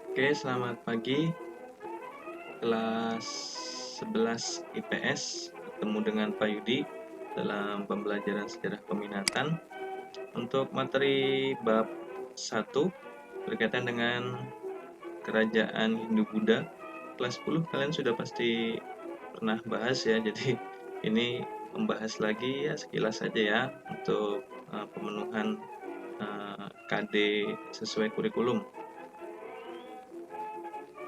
Oke, selamat pagi kelas 11 IPS. Ketemu dengan Pak Yudi dalam pembelajaran sejarah peminatan untuk materi bab 1 berkaitan dengan kerajaan Hindu-Buddha. Kelas 10 kalian sudah pasti pernah bahas ya, jadi ini membahas lagi ya sekilas saja ya untuk pemenuhan KD sesuai kurikulum.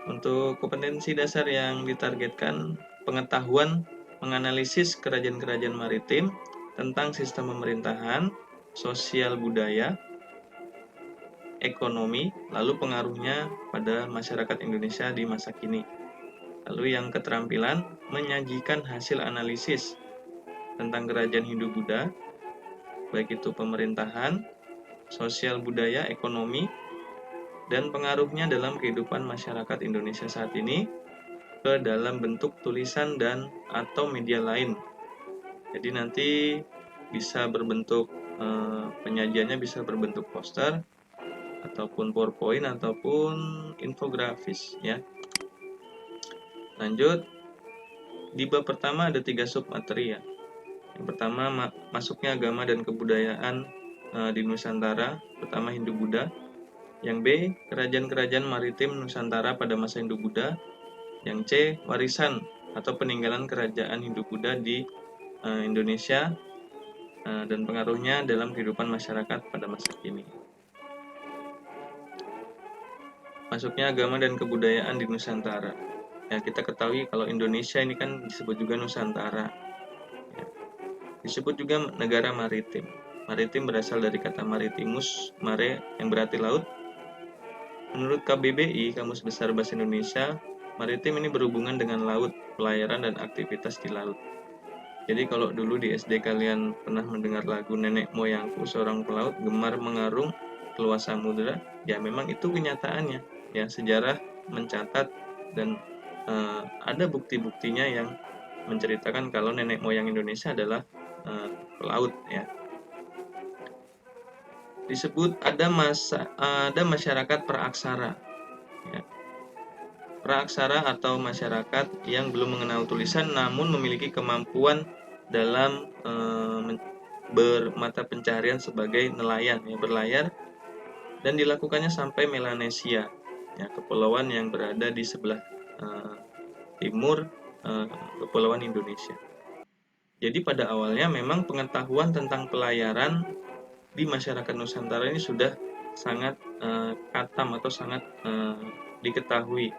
Untuk kompetensi dasar yang ditargetkan, pengetahuan menganalisis kerajaan-kerajaan maritim tentang sistem pemerintahan, sosial budaya, ekonomi, lalu pengaruhnya pada masyarakat Indonesia di masa kini. Lalu yang keterampilan menyajikan hasil analisis tentang kerajaan Hindu-Buddha, baik itu pemerintahan, sosial budaya, ekonomi, dan pengaruhnya dalam kehidupan masyarakat Indonesia saat ini ke dalam bentuk tulisan dan atau media lain. Jadi nanti bisa berbentuk penyajiannya bisa berbentuk poster ataupun PowerPoint ataupun infografis ya. Lanjut, di bab pertama ada 3 sub materi ya. Yang pertama masuknya agama dan kebudayaan di Nusantara, pertama Hindu-Buddha. Yang B, kerajaan-kerajaan maritim Nusantara pada masa Hindu-Buddha. Yang C, warisan atau peninggalan kerajaan Hindu-Buddha di Indonesia dan pengaruhnya dalam kehidupan masyarakat pada masa kini. Masuknya agama dan kebudayaan di Nusantara. Ya, kita ketahui kalau Indonesia ini kan disebut juga Nusantara. Ya. Disebut juga negara maritim. Maritim berasal dari kata maritimus, mare yang berarti laut. Menurut KBBI, Kamus Besar Bahasa Indonesia, maritim ini berhubungan dengan laut, pelayaran dan aktivitas di laut. Jadi kalau dulu di SD kalian pernah mendengar lagu Nenek Moyangku Seorang Pelaut Gemar Mengarung Keluas Samudra, ya memang itu kenyataannya. Ya, sejarah mencatat dan ada bukti-buktinya yang menceritakan kalau nenek moyang Indonesia adalah pelaut ya. Disebut ada masyarakat praaksara. Ya. Praaksara atau masyarakat yang belum mengenal tulisan namun memiliki kemampuan dalam bermata pencaharian sebagai nelayan ya, berlayar, dan dilakukannya sampai Melanesia ya, kepulauan yang berada di sebelah timur kepulauan Indonesia. Jadi pada awalnya memang pengetahuan tentang pelayaran di masyarakat Nusantara ini sudah sangat katam atau sangat diketahui.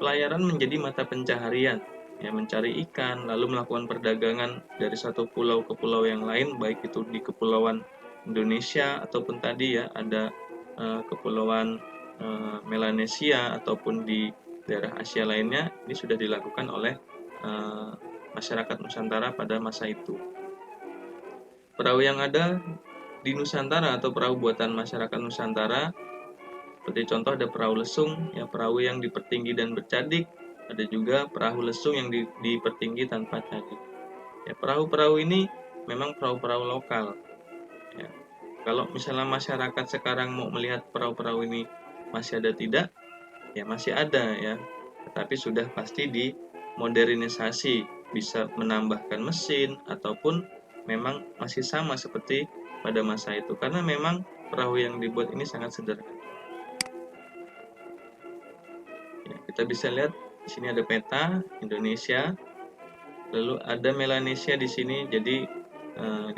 Pelayaran menjadi mata pencaharian, ya, mencari ikan, lalu melakukan perdagangan dari satu pulau ke pulau yang lain, baik itu di kepulauan Indonesia ataupun tadi ya ada kepulauan Melanesia ataupun di daerah Asia lainnya. Ini sudah dilakukan oleh masyarakat Nusantara pada masa itu. Perahu yang ada di Nusantara atau perahu buatan masyarakat Nusantara, seperti contoh ada perahu lesung, ya, perahu yang dipertinggi dan bercadik. Ada juga perahu lesung yang dipertinggi tanpa cadik. Ya, perahu-perahu ini memang perahu-perahu lokal. Ya. Kalau misalnya masyarakat sekarang mau melihat perahu-perahu ini masih ada tidak, ya masih ada ya. Tetapi sudah pasti dimodernisasi, bisa menambahkan mesin ataupun memang masih sama seperti pada masa itu. Karena memang perahu yang dibuat ini sangat sederhana. Ya, kita bisa lihat di sini ada peta Indonesia, lalu ada Melanesia di sini. Jadi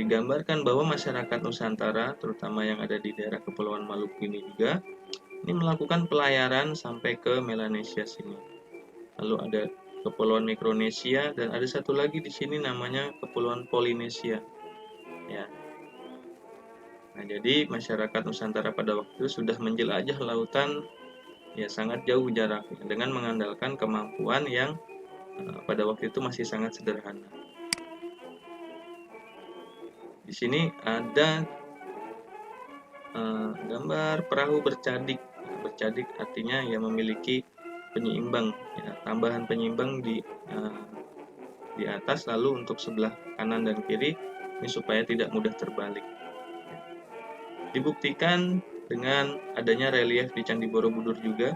digambarkan bahwa masyarakat Nusantara, terutama yang ada di daerah Kepulauan Maluku ini juga, ini melakukan pelayaran sampai ke Melanesia sini. Lalu ada Kepulauan Mikronesia dan ada satu lagi di sini namanya Kepulauan Polinesia. Ya. Nah, jadi masyarakat Nusantara pada waktu itu sudah menjelajah lautan ya sangat jauh jaraknya dengan mengandalkan kemampuan yang pada waktu itu masih sangat sederhana. Di sini ada gambar perahu bercadik. Bercadik artinya ya memiliki penyeimbang, ya, tambahan penyeimbang di atas, lalu untuk sebelah kanan dan kiri ini supaya tidak mudah terbalik. Dibuktikan dengan adanya relief di Candi Borobudur juga.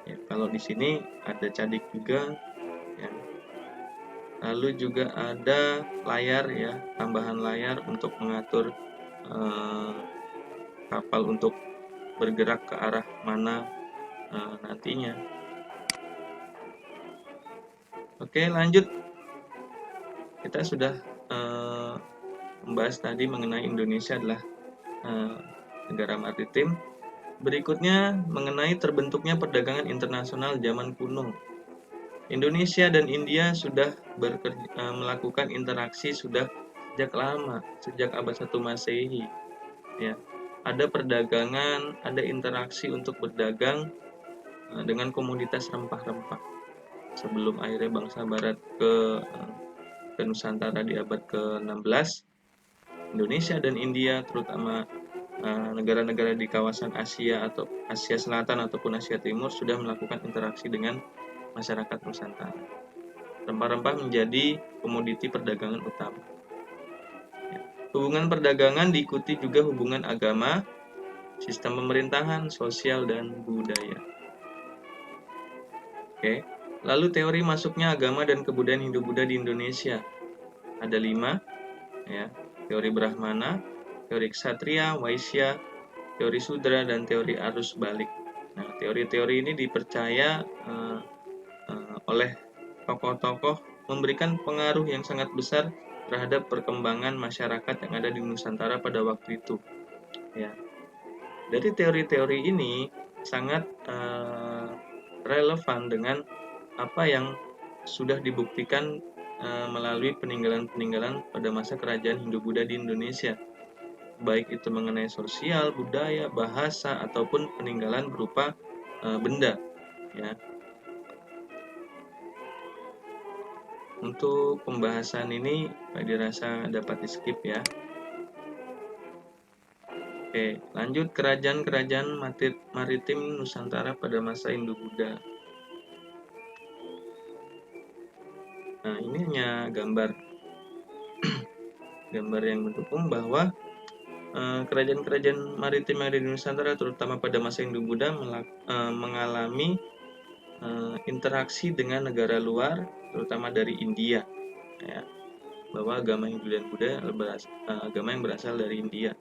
Ya, kalau di sini ada cadik juga, ya. Lalu juga ada layar ya, tambahan layar untuk mengatur eh, kapal untuk bergerak ke arah mana nantinya. Oke, lanjut. Kita sudah membahas tadi mengenai Indonesia adalah negara maritim. Berikutnya mengenai terbentuknya perdagangan internasional zaman kuno. Indonesia dan India sudah melakukan interaksi sudah sejak lama, sejak abad 1 Masehi. Ya, ada perdagangan, ada interaksi untuk berdagang dengan komoditas rempah-rempah. Sebelum akhirnya bangsa Barat ke Nusantara di abad ke-16, Indonesia dan India, terutama negara-negara di kawasan Asia atau Asia Selatan ataupun Asia Timur sudah melakukan interaksi dengan masyarakat Nusantara. Rempah-rempah menjadi komoditi perdagangan utama. Hubungan perdagangan diikuti juga hubungan agama, sistem pemerintahan, sosial, dan budaya. Oke. Lalu teori masuknya agama dan kebudayaan Hindu-Buddha di Indonesia. Ada 5, ya. Teori Brahmana, teori Ksatria, Waisya, teori Sudra, dan teori arus balik. Nah, teori-teori ini dipercaya oleh tokoh-tokoh memberikan pengaruh yang sangat besar terhadap perkembangan masyarakat yang ada di Nusantara pada waktu itu. Ya, dari teori-teori ini sangat relevan dengan apa yang sudah dibuktikan melalui peninggalan-peninggalan pada masa kerajaan Hindu-Buddha di Indonesia, baik itu mengenai sosial, budaya, bahasa, ataupun peninggalan berupa benda. Ya. Untuk pembahasan ini dirasa dapat di skip ya. Oke, lanjut kerajaan-kerajaan maritim Nusantara pada masa Hindu-Buddha. Nah, ini hanya gambar yang mendukung bahwa kerajaan-kerajaan maritim yang ada di Nusantara, terutama pada masa Hindu-Buddha, mengalami interaksi dengan negara luar, terutama dari India. Ya, bahwa agama Hindu dan Buddha agama yang berasal dari India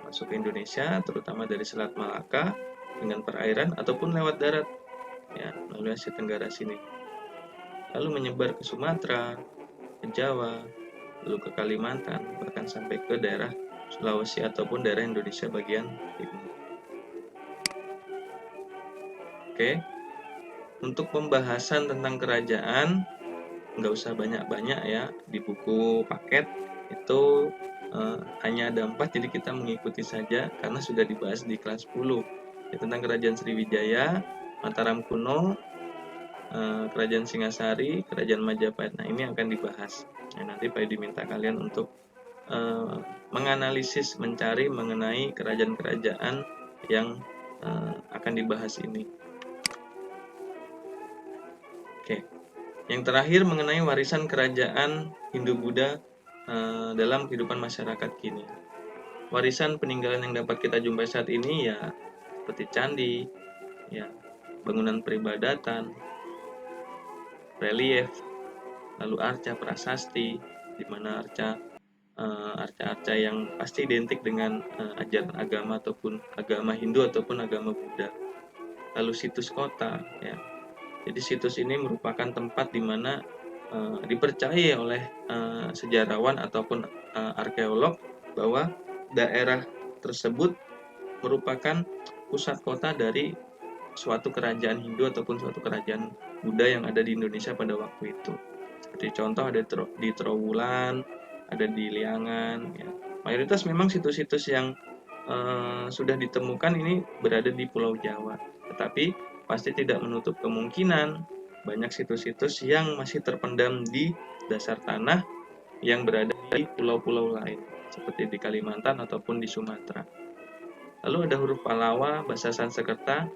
masuk ke Indonesia, terutama dari Selat Malaka dengan perairan ataupun lewat darat, ya, melalui Asia Tenggara sini. Lalu menyebar ke Sumatera, ke Jawa, lalu ke Kalimantan, bahkan sampai ke daerah Sulawesi ataupun daerah Indonesia bagian timur. Oke, untuk pembahasan tentang kerajaan nggak usah banyak-banyak ya, di buku paket itu hanya ada 4, jadi kita mengikuti saja karena sudah dibahas di kelas 10 ya, tentang kerajaan Sriwijaya, Mataram kuno, kerajaan Singasari, kerajaan Majapahit. Nah, ini akan dibahas. Nah, nanti Pak diminta kalian untuk menganalisis, mencari mengenai kerajaan-kerajaan yang akan dibahas ini. Oke. Yang terakhir mengenai warisan kerajaan Hindu-Buddha dalam kehidupan masyarakat kini. Warisan peninggalan yang dapat kita jumpai saat ini ya seperti candi, ya, bangunan peribadatan, relief, lalu arca prasasti, di mana arca-arca yang pasti identik dengan ajaran agama ataupun agama Hindu ataupun agama Buddha. Lalu situs kota, ya. Jadi situs ini merupakan tempat di mana dipercaya oleh sejarawan ataupun arkeolog bahwa daerah tersebut merupakan pusat kota dari suatu kerajaan Hindu ataupun suatu kerajaan Buddha yang ada di Indonesia pada waktu itu. Seperti contoh ada di Trowulan, ada di Liangan. Ya. Mayoritas memang situs-situs yang sudah ditemukan ini berada di Pulau Jawa. Tetapi pasti tidak menutup kemungkinan banyak situs-situs yang masih terpendam di dasar tanah yang berada di pulau-pulau lain, seperti di Kalimantan ataupun di Sumatera. Lalu ada huruf Pallawa, bahasa Sanskerta,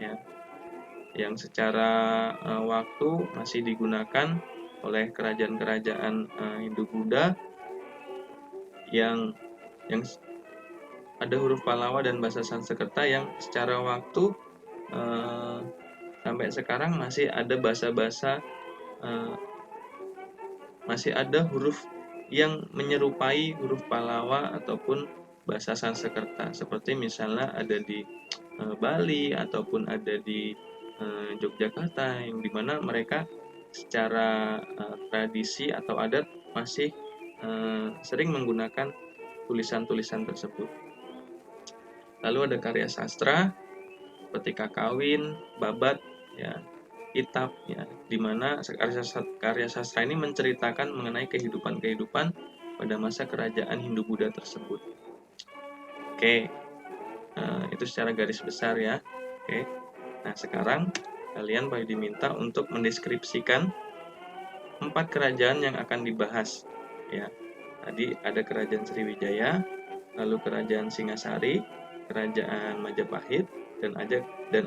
ya, yang secara waktu masih digunakan oleh kerajaan-kerajaan Hindu-Buddha yang ada huruf Pallawa dan bahasa Sanskerta yang secara waktu eh, sampai sekarang masih ada bahasa-bahasa, masih ada huruf yang menyerupai huruf Pallawa ataupun bahasa Sanskerta, seperti misalnya ada di Bali ataupun ada di Yogyakarta, yang dimana mereka secara tradisi atau adat masih sering menggunakan tulisan-tulisan tersebut. Lalu ada karya sastra seperti Kakawin, Babat, ya, Kitab, ya, di mana karya sastra ini menceritakan mengenai kehidupan-kehidupan pada masa kerajaan Hindu-Buddha tersebut. Oke, itu secara garis besar ya. Oke, nah sekarang kalian diminta untuk mendeskripsikan 4 kerajaan yang akan dibahas. Ya, tadi ada kerajaan Sriwijaya, lalu kerajaan Singasari, kerajaan Majapahit, dan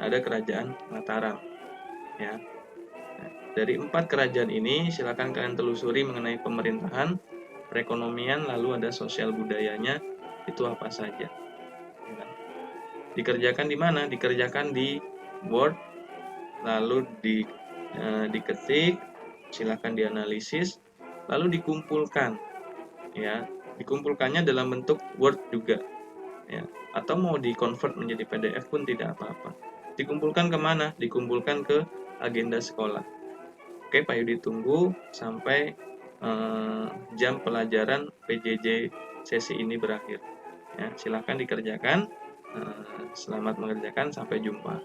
ada kerajaan Mataram. Ya, nah, dari 4 kerajaan ini silakan kalian telusuri mengenai pemerintahan, perekonomian, lalu ada sosial budayanya itu apa saja. Ya. Dikerjakan di mana? Dikerjakan di Word, lalu diketik, silakan dianalisis, lalu dikumpulkan. Ya, dikumpulkannya dalam bentuk Word juga. Ya, atau mau di-convert menjadi PDF pun tidak apa-apa. Dikumpulkan kemana? Dikumpulkan ke agenda sekolah. Oke, Pak Yudi tunggu sampai jam pelajaran PJJ sesi ini berakhir. Ya, silakan dikerjakan. Selamat mengerjakan, sampai jumpa.